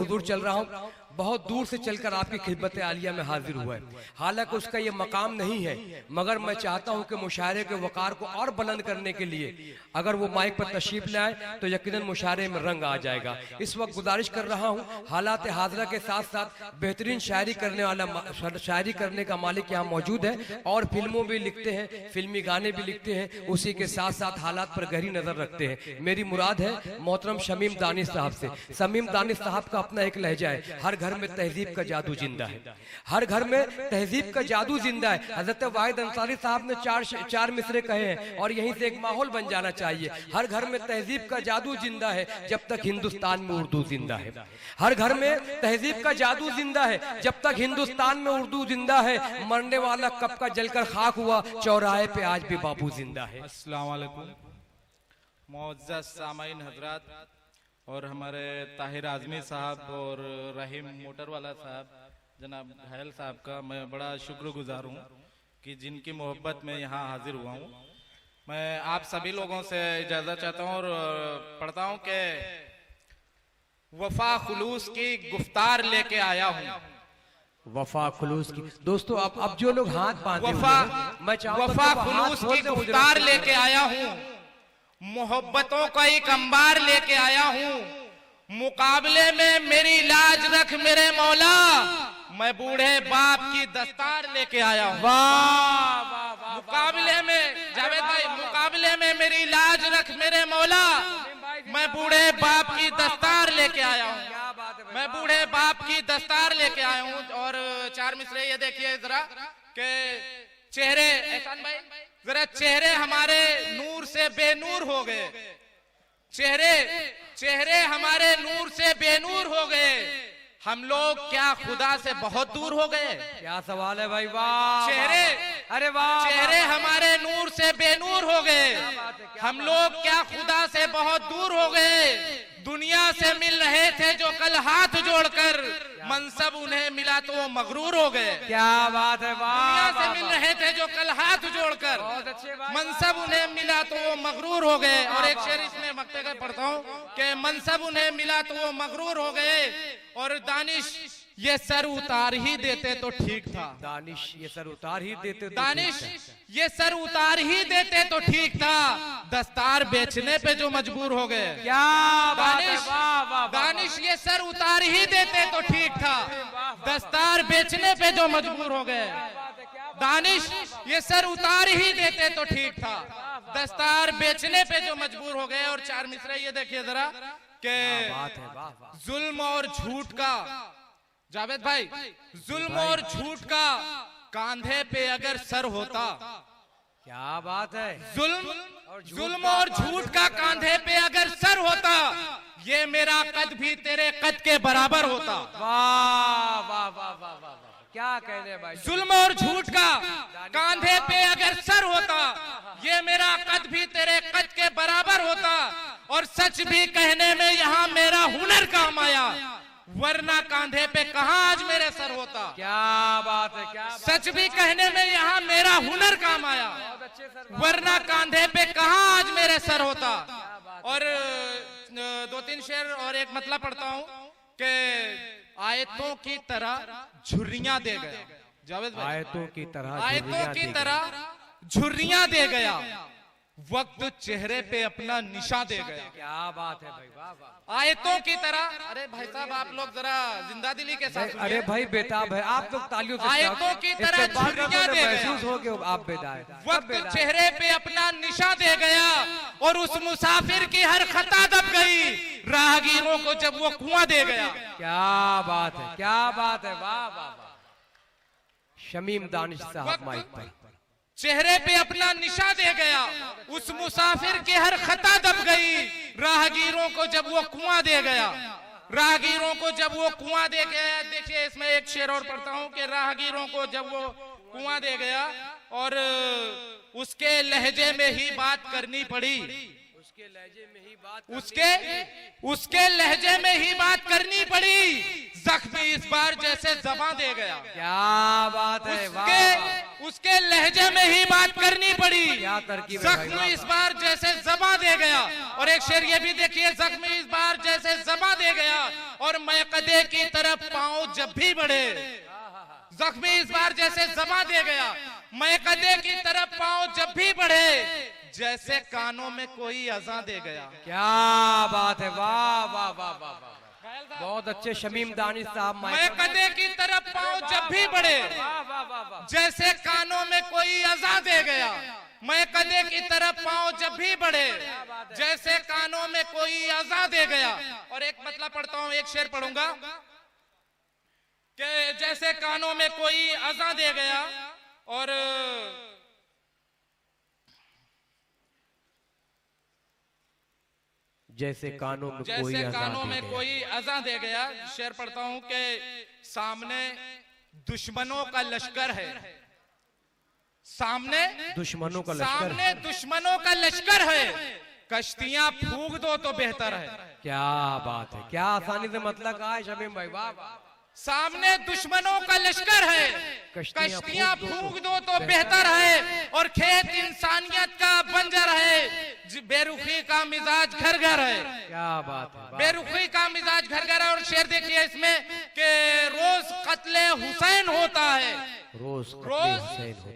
हुजूर चल रहा हूँ, बहुत दूर से चलकर आपकी खिदमत आलिया में हाजिर हुआ है। हालांकि उसका ये मकाम नहीं है, मगर मैं चाहता हूँ कि मुशायरे के वकार को और बुलंद करने के लिए अगर वो माइक पर तशरीफ लाए तो यकीनन मुशायरे में रंग आ जाएगा। इस वक्त गुजारिश कर रहा हूँ, हालात हाजरा के साथ साथ बेहतरीन शायरी करने वाला, शायरी करने का मालिक यहाँ मौजूद है और फिल्मों भी लिखते हैं, फिल्मी गाने भी लिखते हैं, उसी के साथ साथ हालात पर गहरी नजर रखते हैं। मेरी मुराद है मोहतरम शमीम दानिश साहब से। शमीम दानिश साहब का अपना एक लहजा है, हर घर में तहजीब का जादू जिंदा है, हर घर में तहजीब का जादू जिंदा है। हजरत वाहिद अंसारी साहब ने चार मिसरे कहे हैं और यहीं से एक माहौल बन जाना चाहिए। हर घर में तहजीब का जादू जिंदा है जब तक हिंदुस्तान में उर्दू जिंदा है। हर घर में तहजीब का जादू जिंदा है जब तक हिंदुस्तान में उर्दू जिंदा है। मरने वाला कब का जलकर खाक हुआ, चौराहे पे आज भी बाबू जिंदा है। अस्सलाम वालेकुम मुअज़्ज़ज़ सामाईन हजरात और हमारे ताहिर आजमी साहब और रहीम मोटरवाला साहब, जनाब घायल साहब का मैं बड़ा शुक्रगुजार हूँ कि जिनकी मोहब्बत में यहाँ हाजिर हुआ हूँ। मैं आप सभी लोगों से इजाज़त चाहता हूँ और पढ़ता हूँ कि वफा खुलूस की गुफ्तार लेके आया हूँ। वफा खुलूस की, दोस्तों अब जो लोग हाथ बांधे वफा खुलूस की गुफ्तार लेके आया हूँ, मोहब्बतों का एक अंबार लेके आया हूँ। मुकाबले में मेरी लाज रख मेरे मौला, मैं बूढ़े बाप की दस्तार लेके आया हूँ। मुकाबले में जावेद भाई, मुकाबले में मेरी लाज रख मेरे मौला, मैं बूढ़े बाप की दस्तार लेके आया हूँ। मैं बूढ़े बाप की दस्तार लेके आया हूँ। और चार मिसरे ये देखिए जरा के चेहरे, एहसान भाई जरा, चेहरे हमारे नूर से बेनूर हो गए, चेहरे हमारे नूर से बेनूर हो गए। हम लोग क्या खुदा से बहुत दूर हो गए? क्या सवाल है भाई, वाह। चेहरे, अरे वाह, चेहरे हमारे नूर से बेनूर हो गए। हम लोग क्या खुदा से बहुत दूर हो गए? दुनिया से मिल रहे थे जो कल हाथ जोड़कर, मनसब उन्हें मिला तो वो मगरूर हो गए। क्या बात है, वाह। दुनिया से मिल रहे थे जो कल हाथ जोड़कर, मनसब उन्हें मिला तो वो मगरूर हो गए। और एक शेर इसमें मकते का पढ़ता हूँ कि मनसब उन्हें मिला तो वो मगरूर हो गए। और दानिश ये सर उतार ही देते तो ठीक था। दानिश ये सर उतार ही देते तो दानिश ये सर उतार ही देते तो ठीक था, दस्तार बेचने पे जो मजबूर हो गए। क्या दानिश, दानिश ये सर उतार ही देते तो ठीक था, दस्तार बेचने पे जो मजबूर हो गए। दानिश ये सर उतार ही देते तो ठीक था, दस्तार बेचने पे जो मजबूर हो गए। और चार मिसरे ये देखिए जरा के जुल्म और झूठ का, जावेद भाई, जुल्म और झूठ का कांधे पे अगर सर होता। क्या बात है, जुल्म और झूठ का कांधे पे अगर सर होता, ये मेरा कद भी तेरे कद के बराबर होता। वाह वाह वाह वाह वाह, क्या कहने भाई। जुल्म और झूठ का कांधे पे अगर सर होता, ये मेरा कद भी तेरे कद के बराबर होता। और सच भी कहने में यहाँ मेरा हुनर काम आया, वरना कांधे पे कहाँ आज मेरे सर होता। क्या बात है, क्या सच भी कहने में यहाँ मेरा हुनर काम आया, वरना कांधे पे कहाँ आज मेरे सर होता। और दो तीन शेर और एक मतलब पढ़ता हूँ कि आयतों की तरह झुर्रियां दे गया। जावेद भाई, आयतों की तरह झुर्रियां दे गया, वक्त चेहरे पे अपना निशा दे गया। क्या बात है भाई, वाह वाह। आयतों की तरह, अरे भाई साहब आप लोग जरा जिंदा दिली के साथ, अरे भाई बेताब है, आप लोग तालियों से आयतों की तरह झुर्रियां दे महसूस हो गया आप बेदाए। वक्त चेहरे पे अपना निशा दे गया और उस मुसाफिर की हर खता दब गई, राहगीरों को जब वो कुआं दे गया। क्या बात है, क्या बात है, वाह वाह वाह। शमीम दानिश साहब माइक पर। चेहरे पे अपना निशा दे गया, उस मुसाफिर की हर खता दब गई, राहगीरों को जब वो कुआं दे गया। राहगीरों को जब वो कुआं दे गया, देखिए इसमें एक शेर और पढ़ता हूँ कि राहगीरों को जब वो कुआं दे गया और उसके लहजे में ही बात करनी पड़ी, उसके लहजे में ही बात करनी पड़ी। जख्मी इस बार जैसे ज़बां दे गया। क्या बात है, वाह। उसके लहजे में ही बात करनी पड़ी। क्या तरकीब है भाई, जख्मी इस बार जैसे ज़बां दे गया। और एक शेर ये भी देखिए, जख्मी इस बार जैसे ज़बां दे गया और मैकदे की तरफ पांव जब भी बढ़े। जख्मी इस बार जैसे ज़बां दे गया, मैकदे की तरफ पांव जब भी बढ़े, जैसे कानों में कोई अज़ां दे गया। क्या बात है, वाह वाह वाह वाह वाह। बहुत अच्छे शमीम दानिश साहब। मैकदे की तरफ पांव जब भी बढ़े, जैसे कानों में कोई अज़ां दे गया। मैकदे की तरफ पांव जब भी बढ़े, जैसे कानों में कोई अज़ां दे गया। और एक मतलब पढ़ता हूं, एक शेर पढ़ूंगा कि जैसे कानों में कोई अज़ां दे गया और जैसे कानों में कोई अज़ां दे गया। शेर पढ़ता हूं कि सामने दुश्मनों का लश्कर है। सामने दुश्मनों का लश्कर है। कश्तियां फूंक दो तो बेहतर है। क्या बात है, क्या आसानी से मतलब कहा है शमीम भाई, वाह वाह। सामने दुश्मनों का लश्कर है, कश्तियां फूंक दो तो बेहतर है। और खेत इंसानियत का बंजर है, बेरुखी का मिजाज घर घर है। क्या बात है, बेरुखी का मिजाज घर घर है। और शेर देखिए इसमें कि रोज कत्ले हुसैन होता है। रोज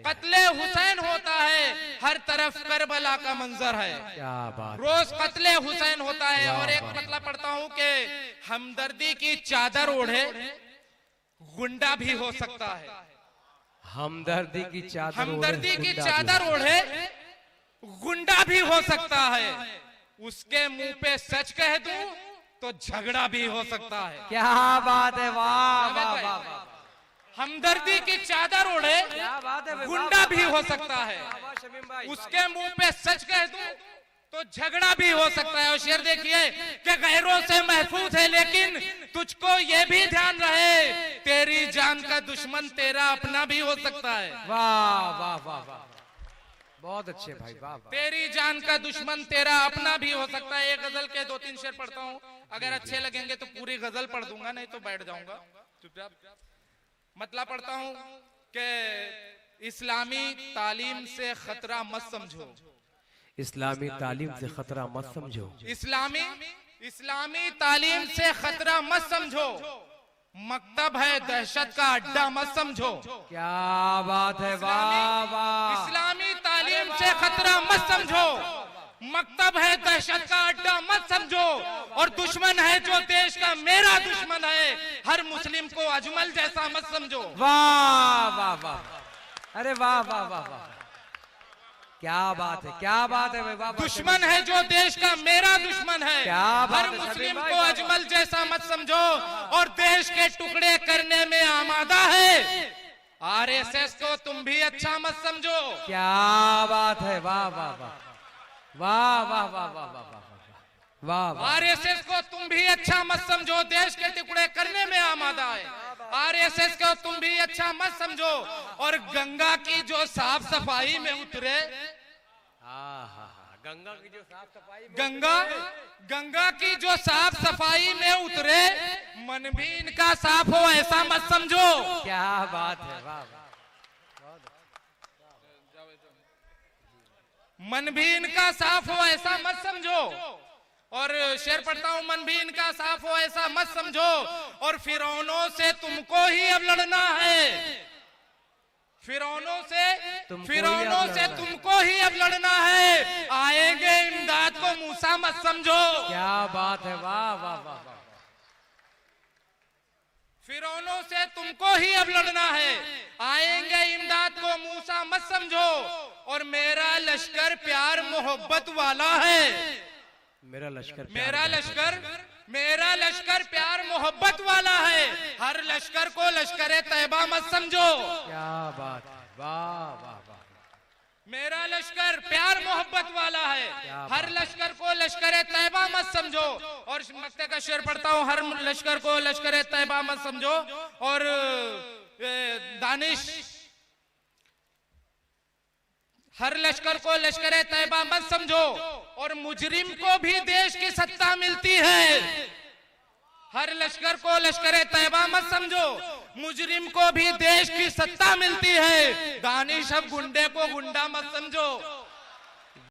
कत्ले हुसैन होता है, हर तरफ करबला का मंजर है। क्या बात, रोज कत्ले हुसैन होता है। और एक मतलब पढ़ता हूं कि हमदर्दी की चादर ओढ़े गुंडा भी हो सकता है। हमदर्दी की चादर ओढ़े गुंडा भी हो सकता है। उसके मुंह पे सच कह दूं तो झगड़ा भी हो सकता है। क्या बात है, वाह वाह वाह। हमदर्दी की चादर ओढ़े गुंडा भी हो सकता है। उसके मुंह पे सच कह दूं तो झगड़ा भी हो सकता है। और शेर देखिए कि गैरों से महफूज है, लेकिन तुझको ये भी ध्यान रहे, तेरी जान का दुश्मन तेरा अपना भी हो सकता है। वाह वाह वाह वाह, बहुत अच्छे भाई, वाह। तेरी जान का दुश्मन तेरा अपना भी हो सकता है। एक गजल के 2-3 शेर पढ़ता हूँ, अगर अच्छे लगेंगे तो पूरी गजल पढ़ दूंगा, नहीं तो बैठ जाऊंगा चुपचाप। मतलब पढ़ता हूँ कि इस्लामी तालीम से खतरा मत समझो। इस्लामी तालीम से खतरा मत समझो। इस्लामी तालीम से खतरा मत समझो। मकतब है दहशत का अड्डा मत समझो। क्या बात है, वाह वाह। इस्लामी तालीम से खतरा मत समझो, मकतब है दहशत का अड्डा मत समझो। और दुश्मन है जो देश का मेरा दुश्मन है, हर मुस्लिम को अजमल जैसा मत समझो। वाह वाह वाह, अरे वाह वाह वाह वाह, क्या बात है, क्या बात है भाई। दुश्मन है जो देश का मेरा दुश्मन है, हर मुस्लिम को अजमल जैसा मत समझो। और देश के टुकड़े करने में आमादा है, आरएसएस को तुम भी अच्छा मत समझो। क्या बात है, वाह वाह वाह वाह वाह वाह वाह वाह वाह। आरएसएस को तुम भी अच्छा मत समझो, देश के टुकड़े करने में आमादा है। आरएसएस को तुम भी अच्छा मत समझो। और गंगा की जो साफ सफाई में उतरे, गंगा की जो साफ सफाई, गंगा की जो साफ सफाई में उतरे, मन भी इनका साफ हो ऐसा मत समझो। क्या बात है, वाह। मन भी इनका साफ हो ऐसा मत समझो। और शेर पढ़ता हूं, मन भी इनका साफ हो ऐसा मत समझो। और फिरौनों से तुमको ही अब लड़ना है। फिरौनों से तुमको ही अब लड़ना है। आएंगे इमदाद को मूसा मत समझो। क्या बात है, वाह वाह वाह। फिरौनों से तुमको ही अब लड़ना है, आएंगे इमदाद को मूसा मत समझो। और मेरा लश्कर प्यार मोहब्बत वाला है। मेरा लश्कर प्यार मोहब्बत वाला है, हर लश्कर को लश्कर तैयबा मत समझो। क्या बात है, वाह वाह वाह। मेरा लश्कर प्यार मोहब्बत वाला है, हर लश्कर को लश्कर तैयबा मत समझो। और मक्ते का शेर पढ़ता हूँ, हर लश्कर को लश्कर तैयबा मत समझो। और दानिश, हर लश्कर को लश्कर तैयबा मत समझो। और मुजरिम को भी देश की सत्ता मिलती है। हर लश्कर को लश्करे तैयबा मत समझो, मुजरिम को भी देश की सत्ता मिलती है। दानिश अब गुंडे को गुंडा मत समझो।